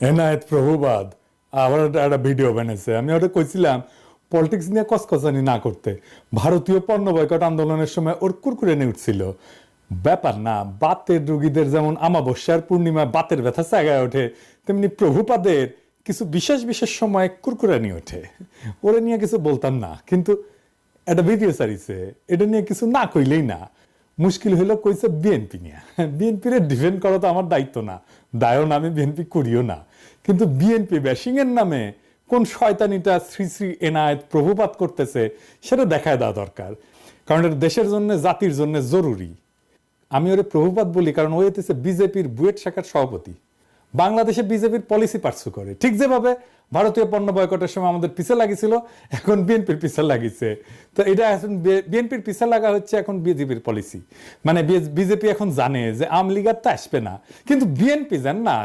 এনায়েত প্রভুবাদ আবার একটা ভিডিও বানাইছে। আমি ওটা কইছিলাম পলিটিক্স নিয়ে কসকসানি না করতে। ভারতীয় পণ্য বয়কট আন্দোলনের সময় ওর কুরকুরে নিয়ে উঠছিল। ব্যাপার না, বাতের রোগীদের যেমন আমাবস্যার পূর্ণিমা বাতের ব্যথা জায়গায় ওঠে, তেমনি প্রভুপাদের কিছু বিশেষ বিশেষ সময় কুরকুরে নিয়ে ওঠে। ওরে নিয়ে কিছু বলতাম না, কিন্তু একটা ভিডিও সারিছে, এটা নিয়ে কিছু না কইলেই না। মুশকিল হইলো কইছে বিএনপি নিয়ে। বিএনপির ডিফেন্ড করা তো আমার দায়িত্ব না, দায়ও না, আমি বিএনপি করিও না। কিন্তু বিএনপি ব্যাশিং এর নামে কোন শয়তানিটা শ্রী শ্রী এনায়েত প্রভুপাত করতেছে সেটা দেখায় দেওয়া দরকার, কারণ এটা দেশের জন্য জাতির জন্য জরুরি। আমি ওরে প্রভুপাত বলি কারণ ও হইতেছে বিজেপির বুয়েট শাখার সভাপতি। বাংলাদেশে বিজেপির পলিসি পার্সু করে, ঠিক যেভাবে ভারতীয় পণ্য বয়কটের সময় আমাদের পিছে লাগিয়েছিল, এখন বিএনপির পিছে লাগিয়েছে। তো এটা এখন বিএনপির পিছে লাগা হচ্ছে এখন বিজেপির পলিসি। মানে বিজেপি এখন জানে যে আওয়ামী লীগ আর তো আসবে না, কিন্তু বিএনপি জান না